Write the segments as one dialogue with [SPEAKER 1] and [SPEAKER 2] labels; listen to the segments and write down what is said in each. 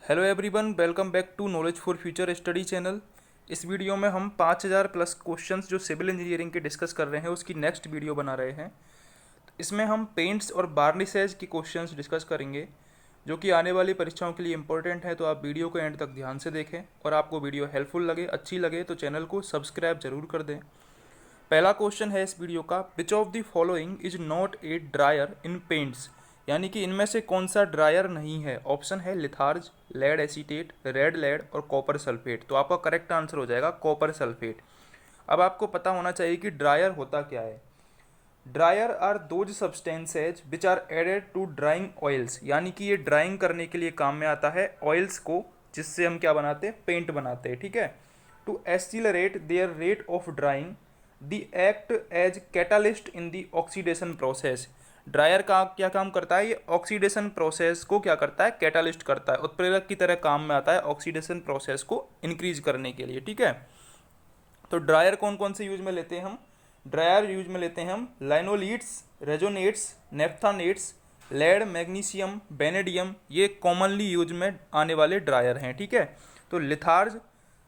[SPEAKER 1] Hello everyone, welcome back to knowledge for future study channel. इस video में हम 5000 plus questions जो civil engineering के डिस्कस कर रहे हैं उसकी नेक्स्ट वीडियो बना रहे हैं। इसमें हम पेंट्स और बार्निशेज की क्वेश्चंस डिस्कस करेंगे जो कि आने वाली परीक्षाओं के लिए इंपॉर्टेंट है। तो आप वीडियो को एंड तक ध्यान से देखें और आपको वीडियो हेल्पफुल लगे, अच्छी लगे तो चैनल को सब्सक्राइब जरूर कर दें। पहला क्वेश्चन है इस वीडियो का, विच of the following is not a dryer in paints, यानी कि इनमें से कौन सा ड्रायर नहीं है। ऑप्शन है litharge, lead acetate, red lead और कॉपर सल्फेट। तो आपका करेक्ट आंसर हो जाएगा कॉपर सल्फेट। अब आपको पता होना चाहिए कि ड्रायर होता क्या है। Drier are those substances which are added to drying oils, यानी कि ये ड्राइंग करने के लिए काम में आता है ऑयल्स को, जिससे हम क्या बनाते हैं, पेंट बनाते हैं। ठीक है। To accelerate their rate of drying the act as catalyst in the oxidation process. Drier का क्या काम करता है, ये ऑक्सीडेशन प्रोसेस को क्या करता है, कैटालिस्ट करता है, उत्प्रेरक की तरह काम में आता है ऑक्सीडेशन प्रोसेस को इंक्रीज करने के लिए। ठीक है। तो ड्रायर कौन कौन से यूज में लेते हैं हम, ड्रायर यूज में लेते हैं हम linoleates, resinates, naphthenates, lead, magnesium, vanadium, ये कॉमनली यूज में आने वाले ड्रायर हैं। ठीक है। तो litharge,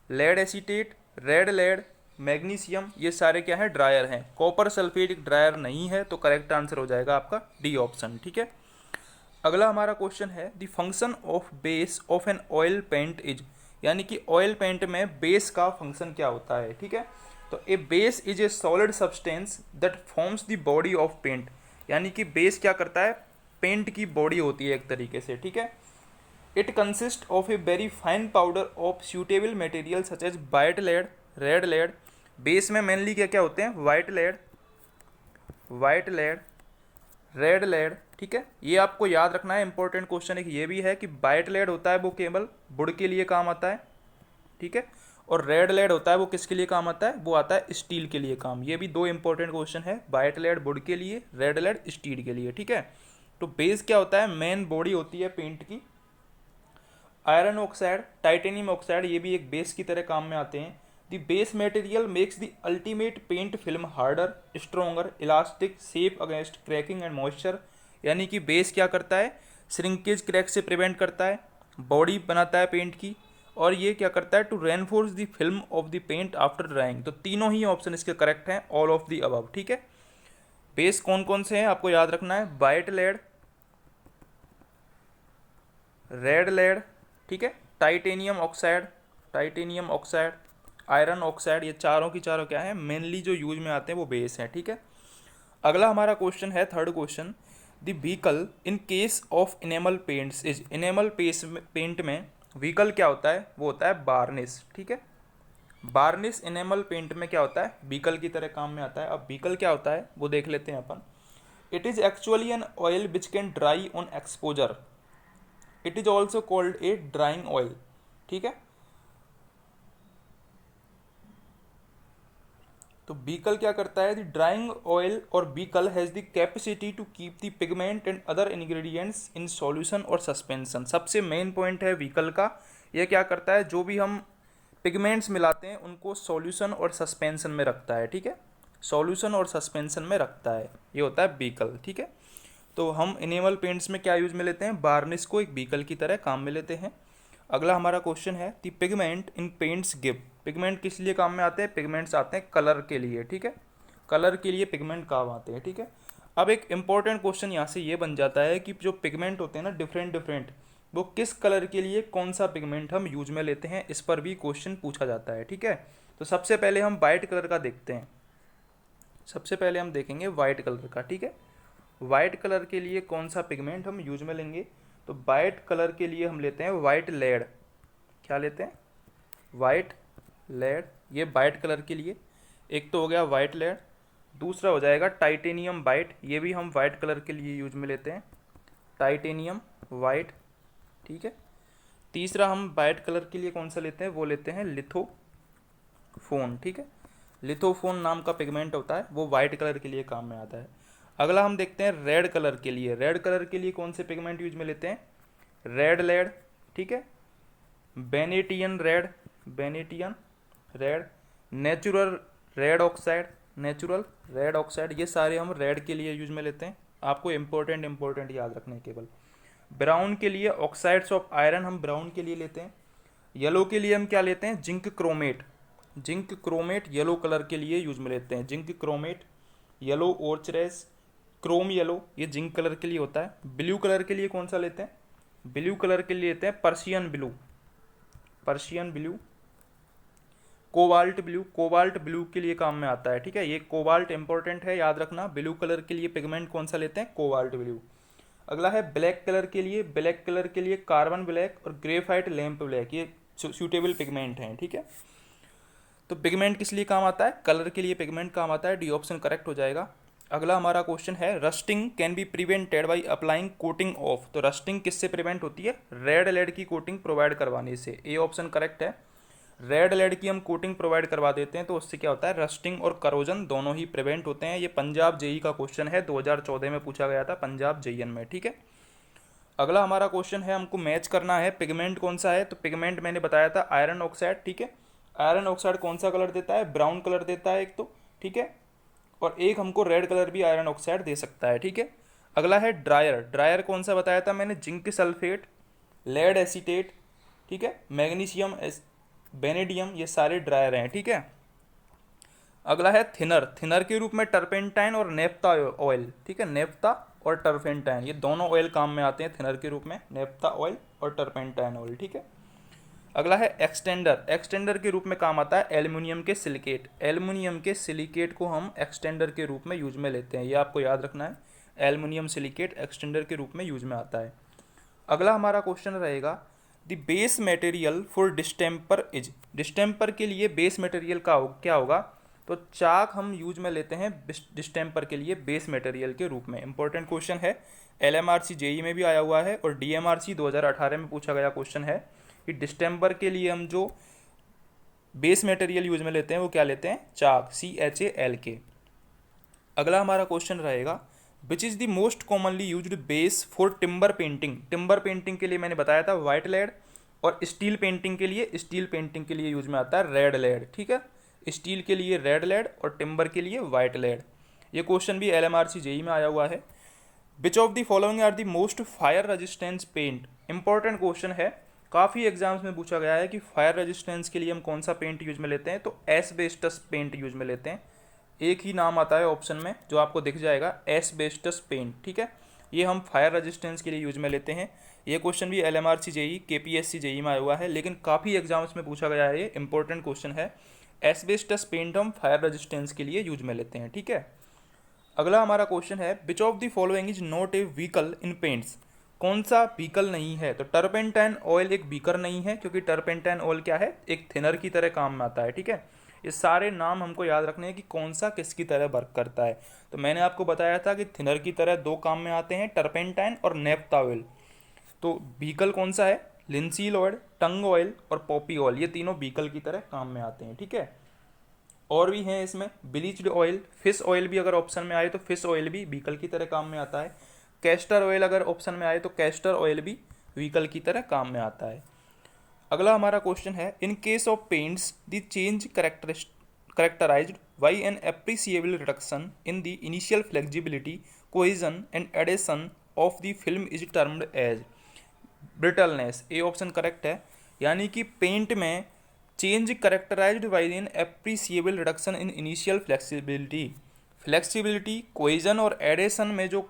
[SPEAKER 1] lead acetate, red lead, magnesium, ये सारे क्या है, ड्रायर हैं। कॉपर सल्फेट एक ड्रायर नहीं है, तो करेक्ट आंसर हो जाएगा आपका डी ऑप्शन। ठीक है। अगला हमारा क्वेश्चन है, the function of base of an oil paint is, यानी कि ऑयल पेंट में बेस का फंक्शन क्या होता है। ठीक है। तो a base is a solid substance that forms the body of paint, यानी कि बेस क्या करता है, पेंट की बॉडी होती है एक तरीके से। ठीक है। It consist of a very fine powder of suitable material such as white lead, red lead. Base में मेनली क्या क्या होते हैं, वाइट लेड, रेड लेड। ठीक है। ये आपको याद रखना है, इंपॉर्टेंट क्वेश्चन एक ये भी है कि वाइट लेड होता है वो केवल वुड के लिए काम आता है। ठीक है। और रेड लेड होता है वो किसके लिए काम आता है, वो आता है स्टील के लिए काम। ये भी दो इंपॉर्टेंट क्वेश्चन है, वाइट लेड वुड के लिए, रेड लेड स्टील के लिए। ठीक है। तो बेस क्या होता है, मेन बॉडी होती है पेंट की। आयरन ऑक्साइड, टाइटेनियम ऑक्साइड, ये भी एक बेस की तरह काम में आते हैं। The base material makes the ultimate paint film harder, stronger, elastic, safe against cracking and moisture, यानी कि बेस क्या करता है, श्रिंकेज, क्रैक से प्रिवेंट करता है, बॉडी बनाता है पेंट की, और ये क्या करता है, to reinforce the film of the paint after drying. तो तीनों ही ऑप्शन इसके करेक्ट हैं, ऑल ऑफ द अबव। ठीक है। बेस कौन कौन से हैं आपको याद रखना है, वाइट लेड, रेड लेड, ठीक है, टाइटेनियम ऑक्साइड, आयरन ऑक्साइड, ये चारों की चारों क्या है, मेनली जो यूज में आते हैं वो बेस हैं। ठीक है। अगला हमारा क्वेश्चन है, third question, the vehicle in case of enamel paints is, enamel paint में व्हीकल क्या होता है, वो होता है बार्निश। ठीक है। बार्निश इनेमल पेंट में क्या होता है, व्हीकल की तरह काम में आता है। अब व्हीकल क्या होता है वो देख लेते हैं अपन। It is actually an oil which can dry on exposure, it is also called a drying oil. ठीक है। तो बीकल क्या करता है, द ड्राइंग ऑयल और vehicle has the capacity to keep the pigment and other ingredients in solution और suspension. सबसे main point है व्हीकल का, यह क्या करता है, जो भी हम पिगमेंट्स मिलाते हैं उनको सॉल्यूशन और सस्पेंशन में रखता है। ठीक है। सॉल्यूशन और सस्पेंशन में रखता है, ये होता है बीकल। ठीक है। तो हम इनेमल पेंट्स में क्या यूज में लेते हैं, बार्निश को एक बीकल की तरह काम में लेते हैं। अगला हमारा क्वेश्चन है, the pigment in paints give, pigment किस लिए काम में आते हैं, पिगमेंट्स आते हैं कलर के लिए। ठीक है। कलर के लिए पिगमेंट काम आते हैं। ठीक है। अब एक इंपॉर्टेंट क्वेश्चन यहाँ से ये बन जाता है कि जो पिगमेंट होते हैं ना डिफरेंट डिफरेंट, वो किस कलर के लिए कौन सा पिगमेंट हम यूज में लेते हैं, इस पर भी क्वेश्चन पूछा जाता है। ठीक है। तो सबसे पहले हम वाइट कलर का देखते हैं, सबसे पहले हम देखेंगे वाइट कलर का। ठीक है। वाइट कलर के लिए कौन सा पिगमेंट हम यूज में लेंगे, तो वाइट कलर के लिए हम लेते हैं वाइट लेड। क्या लेते हैं, वाइट लेड, ये वाइट कलर के लिए। एक तो हो गया वाइट लेड, दूसरा हो जाएगा टाइटेनियम वाइट, ये भी हम वाइट कलर के लिए यूज में लेते हैं, टाइटेनियम वाइट। ठीक है। तीसरा हम वाइट कलर के लिए कौन सा लेते हैं, वो लेते हैं लिथोफोन। ठीक है। लिथोफोन नाम का पिगमेंट होता है, वो वाइट कलर के लिए काम में आता है। अगला हम देखते हैं रेड कलर के लिए, रेड कलर के लिए कौन से पिगमेंट यूज में लेते हैं, रेड लेड। ठीक है। Venetian red, Venetian red, natural red oxide, natural red oxide, ये सारे हम रेड के लिए यूज में लेते हैं। आपको इंपॉर्टेंट याद रखने केवल। ब्राउन के लिए ऑक्साइड्स ऑफ आयरन हम ब्राउन के लिए लेते हैं। येलो के लिए हम क्या लेते हैं, zinc chromate. Zinc chromate yellow colour के लिए यूज में लेते हैं। Zinc chromate, yellow ochres, chrome yellow, ये जिंक कलर के लिए होता है। ब्लू कलर के लिए कौन सा लेते हैं, ब्लू कलर के लिए लेते हैं Persian blue. Persian blue, cobalt blue, cobalt blue के लिए काम में आता है, ठीक है। ये कोबाल्ट इंपॉर्टेंट है, याद रखना। ब्लू कलर के लिए पिगमेंट कौन सा लेते हैं, कोबाल्ट ब्लू। अगला है ब्लैक कलर के लिए, ब्लैक कलर के लिए कार्बन ब्लैक और ग्रेफाइट लैंप ब्लैक, ये सूटेबल पिगमेंट हैं, ठीक है। तो पिगमेंट किस लिए काम आता है, कलर के लिए पिगमेंट काम आता है। डी ऑप्शन करेक्ट हो जाएगा। अगला हमारा क्वेश्चन है rusting can be prevented by applying coating of. तो रस्टिंग किससे प्रिवेंट होती है, रेड लेड की कोटिंग प्रोवाइड करवाने से। ए ऑप्शन करेक्ट है। रेड लेड की हम कोटिंग प्रोवाइड करवा देते हैं तो उससे क्या होता है, रस्टिंग और करोजन दोनों ही प्रिवेंट होते हैं। ये पंजाब जेई का क्वेश्चन है, 2014 में पूछा गया था पंजाब जेईएन में, ठीक है। अगला हमारा क्वेश्चन है, हमको मैच करना है पिगमेंट कौन सा है। तो पिगमेंट मैंने बताया था आयरन ऑक्साइड, ठीक है। आयरन ऑक्साइड कौन सा कलर देता है, ब्राउन कलर देता है एक तो, ठीक है। और एक हमको रेड कलर भी आयरन ऑक्साइड दे सकता है, ठीक है। अगला है ड्रायर। ड्रायर कौन सा बताया था मैंने, जिंक सल्फेट, लेड एसीटेट, ठीक है, मैग्नीशियम, बेनेडियम, ये सारे ड्रायर हैं, ठीक है। अगला है थिनर। थिनर के रूप में टर्पेंटाइन और नेफ्था ऑयल, ठीक है। नेफ्था और टर्पेंटाइन ये दोनों ऑयल काम में आते हैं थिनर के रूप में, नेफ्था ऑयल और टर्पेंटाइन ऑयल, ठीक है। अगला है एक्सटेंडर। एक्सटेंडर के रूप में काम आता है एल्युमिनियम के सिलिकेट। एल्युमिनियम के सिलिकेट को हम एक्सटेंडर के रूप में यूज में लेते हैं, ये आपको याद रखना है। एल्युमिनियम सिलिकेट एक्सटेंडर के रूप में यूज में आता है। अगला हमारा क्वेश्चन रहेगा the base material for distemper is. Distemper के लिए बेस मटेरियल का क्या होगा, तो चाक हम यूज में लेते हैं डिस्टेम्पर के लिए बेस मटेरियल के रूप में। इंपॉर्टेंट क्वेश्चन है, LMRC जेई में भी आया हुआ है और DMRC 2018 में पूछा गया क्वेश्चन है कि डिस्टेम्पर के लिए हम जो बेस मटेरियल यूज में लेते हैं वो क्या लेते हैं, चाक, CHALK। अगला हमारा क्वेश्चन रहेगा which is the most commonly used base for timber painting. Timber painting के लिए मैंने बताया था वाइट लेड, और स्टील पेंटिंग के लिए यूज में आता है रेड लेड, ठीक है। स्टील के लिए रेड लेड और टिम्बर के लिए वाइट लेड। ये क्वेश्चन भी LMRC जेई में आया हुआ है। Which of the following are the most fire resistance paint. Important question है, काफ़ी एग्जाम्स में पूछा गया है कि फायर रेजिस्टेंस के लिए हम कौन सा पेंट यूज में लेते हैं, तो एस्बेस्टस पेंट यूज में लेते हैं। एक ही नाम आता है ऑप्शन में जो आपको दिख जाएगा, एस्बेस्टस पेंट, ठीक है। ये हम फायर रेजिस्टेंस के लिए यूज में लेते हैं। ये क्वेश्चन भी LMRC जेई, KPSC जेई में आया हुआ है, लेकिन काफ़ी एग्जाम्स में पूछा गया है, ये इंपॉर्टेंट क्वेश्चन है। एस्बेस्टस पेंट हम फायर रेजिस्टेंस के लिए यूज में लेते हैं, ठीक है। अगला हमारा क्वेश्चन है which of the following is not a vehicle in paints. कौन सा व्हीकल नहीं है, तो टर्पेंटाइन ऑयल एक व्हीकर नहीं है, क्योंकि टर्पेंटाइन ऑयल क्या है, एक थिनर की तरह काम में आता है, ठीक है। ये सारे नाम हमको याद रखने हैं कि कौन सा किसकी तरह वर्क करता है। तो मैंने आपको बताया था कि थिनर की तरह दो काम में आते हैं, टर्पेंटाइन और नेफ्था ऑयल। तो व्हीकल कौन सा है, लिंसील ऑयल, टंग ऑयल और पॉपी ऑयल, ये तीनों व्हीकल की तरह काम में आते हैं, ठीक है। और भी हैं इसमें, ब्लीच्ड ऑयल, फिश ऑयल भी अगर ऑप्शन में आए तो फिश ऑयल भी व्हीकल की तरह काम में आता है। कैस्टर ऑयल अगर ऑप्शन में आए तो कैस्टर ऑयल भी व्हीकल की तरह काम में आता है। अगला हमारा क्वेश्चन है in case of paints the change characterised by an appreciable reduction in the initial flexibility, cohesion and adhesion of the film is termed as brittleness. A option correct है। यानी कि पेंट में change characterised by an appreciable reduction in initial flexibility, cohesion और adhesion में जो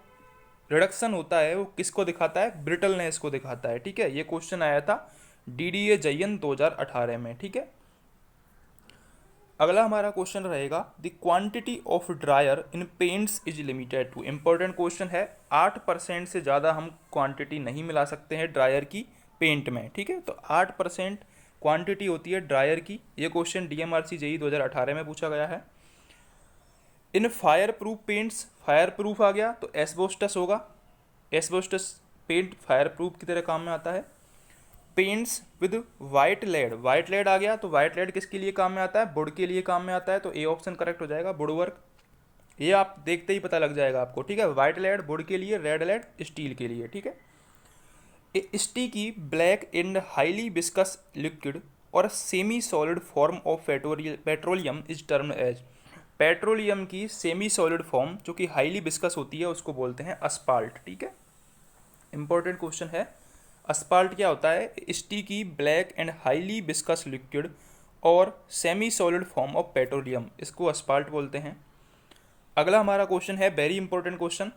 [SPEAKER 1] reduction होता है वो किसको दिखाता है, ब्रिटलनेस को दिखाता है, ठीक है। ये क्वेश्चन आया था DDA जेईएन 2018 में, ठीक है। अगला हमारा क्वेश्चन रहेगा the quantity of drier in paints is limited to. Important question है, 8% से ज़्यादा हम क्वांटिटी नहीं मिला सकते हैं ड्रायर की पेंट में, ठीक है। तो 8% क्वांटिटी होती है ड्रायर की। ये क्वेश्चन DMRC जेई 2018 में पूछा गया है। In fire proof paints, fire proof आ गया तो एस्बेस्टस होगा, एस्बेस्टस पेंट फायर प्रूफ की तरह काम में आता है। Paints with white lead, white lead आ गया तो वाइट लेड किसके लिए काम में आता है, वुड के लिए काम में आता है। तो ए ऑप्शन करेक्ट हो जाएगा, वुड वर्क। ये आप देखते ही पता लग जाएगा आपको, ठीक है। वाइट लेड वुड के लिए, रेड लेड स्टील के लिए, ठीक है। A sticky black and highly viscous liquid और semi solid form of petroleum is termed as. Petroleum की सेमी सॉलिड फॉर्म जो कि हाईली विस्कस होती है उसको बोलते हैं अस्फाल्ट, ठीक है। इंपॉर्टेंट क्वेश्चन है। अस्पाल्ट क्या होता है? Sticky black and highly viscous liquid और semi solid form of petroleum, इसको अस्पाल्ट बोलते हैं। अगला हमारा क्वेश्चन है वेरी इंपॉर्टेंट क्वेश्चन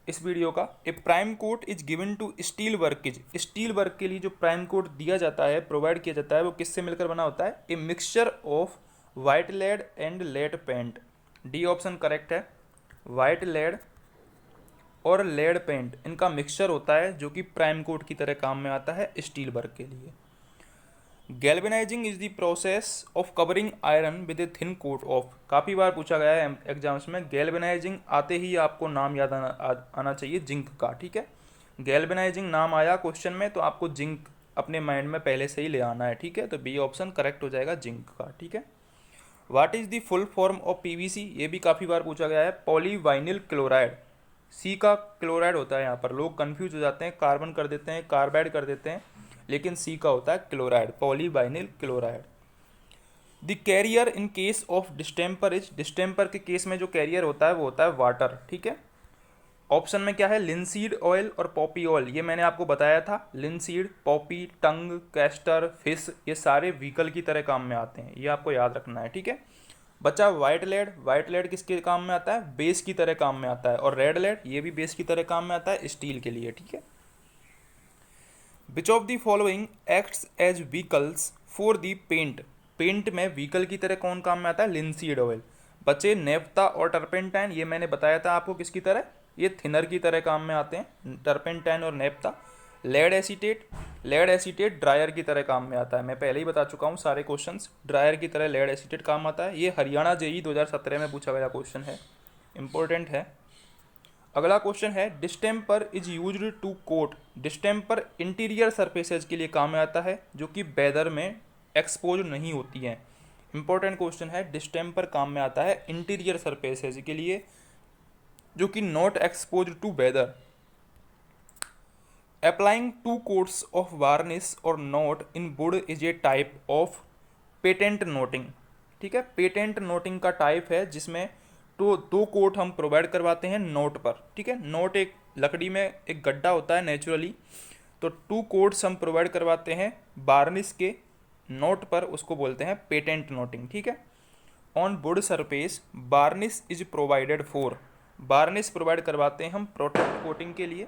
[SPEAKER 1] इस वीडियो का। A prime coat is given to steel works, steel work के लिए जो प्राइम कोट दिया जाता है, प्रोवाइड किया जाता है, वो किससे मिलकर बना होता है? A mixture of white lead and lead paint. D option correct है। वाइट लेड और लेड पेंट इनका मिक्सचर होता है जो कि प्राइम कोट की तरह काम में आता है स्टील वर्क के लिए। Galvanising is the process of covering iron with a thin coat of, काफ़ी बार पूछा गया है एग्जाम्स में। गैल्वेनाइजिंग आते ही आपको नाम याद आना चाहिए जिंक का, ठीक है। गैल्वेनाइजिंग नाम आया क्वेश्चन में तो आपको जिंक अपने माइंड में पहले से ही ले आना है, ठीक है। तो बी ऑप्शन करेक्ट हो जाएगा जिंक का, ठीक है। What is the full form of PVC, ये भी काफ़ी बार पूछा गया है। पॉलीवाइनिल क्लोराइड, सी का क्लोराइड होता है, यहाँ पर लोग कंफ्यूज हो जाते हैं, कार्बन कर देते हैं, कार्बाइड कर देते हैं, लेकिन सी का होता है chloride, polyvinyl chloride. The carrier in case of distemper is, distemper के केस में जो कैरियर होता है वो होता है वाटर, ठीक है। ऑप्शन में क्या है? लिंसीड ऑयल और पॉपी ऑयल, ये मैंने आपको बताया था। लिंसीड, पॉपी, टंग, कैस्टर, फिश, ये सारे व्हीकल की तरह काम में आते हैं, ये आपको याद रखना है, ठीक है। बचा वाइट लेड, वाइट लेड किसके काम में आता है? बेस की तरह काम में आता है। और रेड लेड, ये भी बेस की तरह काम में आता है स्टील के लिए, ठीक है। Which of the following acts as vehicles for the paint, paint में व्हीकल की तरह कौन काम में आता है? Linseed oil. बचे नेफ्ता और टर्पेंटाइन, ये मैंने बताया था आपको किसकी तरह, ये थिनर की तरह काम में आते हैं, टर्पेंटाइन और naphtha. Lead acetate, lead acetate drier की तरह काम में आता है, मैं पहले ही बता चुका हूँ सारे क्वेश्चंस, ड्रायर की तरह लेड एसीटेट काम आता है। ये हरियाणा जेई 2017 में पूछा गया क्वेश्चन है, इंपॉर्टेंट है। अगला क्वेश्चन है distemper is used to coat, distemper interior surfaces के लिए काम में आता है जो कि वेदर में एक्सपोज नहीं होती हैं। इंपॉर्टेंट क्वेश्चन है, डिस्टेम्पर काम में आता है इंटीरियर सरफेसेज के लिए जो कि not expose to weather. Applying two coats of varnish और knot in wood is a type of patent knotting, ठीक है। पेटेंट नोटिंग का टाइप है जिसमें तो दो कोट हम प्रोवाइड करवाते हैं नोट पर, ठीक है। नोट एक लकड़ी में एक गड्ढा होता है नेचुरली, तो टू कोट्स हम प्रोवाइड करवाते हैं वार्निश के नोट पर, उसको बोलते हैं पेटेंट नोटिंग, ठीक है। On would surface varnish is provided for, varnish provide करवाते हैं हम प्रोटेक्ट कोटिंग के लिए,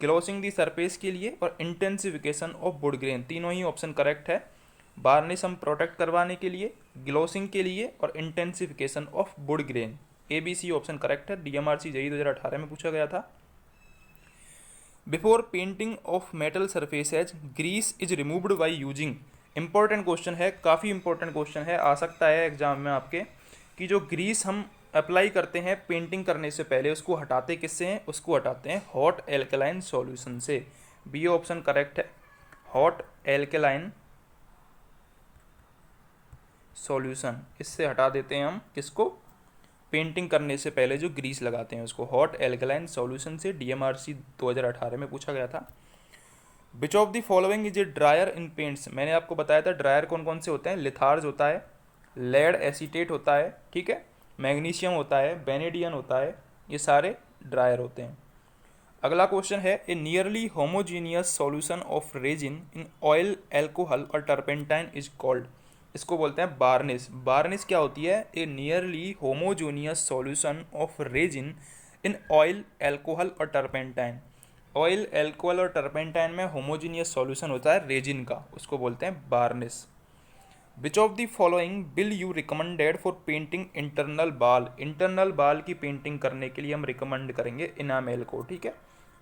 [SPEAKER 1] ग्लोसिंग दी सरफेस के लिए और इंटेंसिफिकेशन ऑफ वुड ग्रेन, तीनों ही ऑप्शन करेक्ट है। वार्निश हम प्रोटेक्ट करवाने के लिए, ग्लोसिंग के लिए और intensification of wood grain, ABC option correct है। DMRC जेई 2018 में पूछा गया था। Before painting of metal surfaces grease is removed by using, important question है, काफ़ी इंपॉर्टेंट क्वेश्चन है, आ सकता है एग्जाम में आपके, कि जो ग्रीस हम अप्लाई करते हैं पेंटिंग करने से पहले उसको हटाते किससे हैं? उसको हटाते हैं हॉट एल्कलाइन सॉल्यूशन से। बी ऑप्शन करेक्ट है, हॉट एल्कलाइन सॉल्यूशन, इससे हटा देते हैं हम किसको? पेंटिंग करने से पहले जो ग्रीस लगाते हैं उसको, हॉट एल्कलाइन सॉल्यूशन से। DMRC 2018 में पूछा गया था। विच of the following is a dryer in paints, मैंने आपको बताया था ड्रायर कौन कौन से होते हैं। लिथार्ज होता है, लेड एसीटेट होता है, ठीक है, मैग्नीशियम होता है, बेनेडियन होता है, ये सारे ड्रायर होते हैं। अगला क्वेश्चन है a nearly homogeneous solution of resin in oil, alcohol और टर्पेंटाइन इज कॉल्ड, इसको बोलते हैं वार्निश। वार्निश क्या होती है? A nearly homogeneous solution of resin in oil, alcohol और टर्पेंटाइन। ऑयल, एल्कोहल और टर्पेंटाइन में होमोजीनियस सॉल्यूशन होता है रेजिन का, उसको बोलते हैं varnish. Which of the following will you recommended for painting internal wall, internal wall की पेंटिंग करने के लिए हम रिकमेंड करेंगे इनामेल को, ठीक है।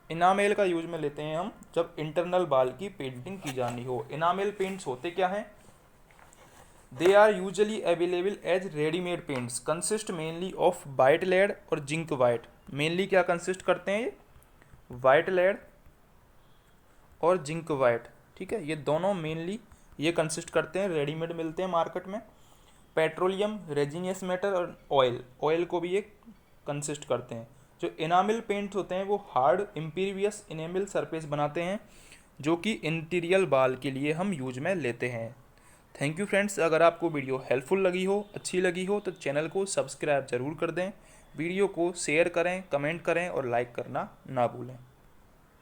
[SPEAKER 1] इनामेल का यूज में लेते हैं हम जब इंटरनल बाल की पेंटिंग की जानी हो। इनामेल पेंट्स होते क्या हैं? They are usually available as readymade paints, consist mainly of white lead और जिंक वाइट। मेनली क्या कंसिस्ट करते हैं? ये वाइट लेड और जिंक वाइट, ठीक है, ये दोनों मेनली ये कंसिस्ट करते हैं, रेडीमेड मिलते हैं मार्केट में। पेट्रोलियम, रेजिनियस मैटर और ऑयल, ऑयल को भी ये कंसिस्ट करते हैं। जो इनामिल पेंट्स होते हैं वो हार्ड इम्पीरियस इनेमिल सरफेस बनाते हैं जो कि इंटीरियर बाल के लिए हम यूज में लेते हैं। थैंक यू फ्रेंड्स, अगर आपको वीडियो हेल्पफुल लगी हो, अच्छी लगी हो तो चैनल को सब्सक्राइब ज़रूर कर दें, वीडियो को शेयर करें, कमेंट करें और लाइक करना ना भूलें।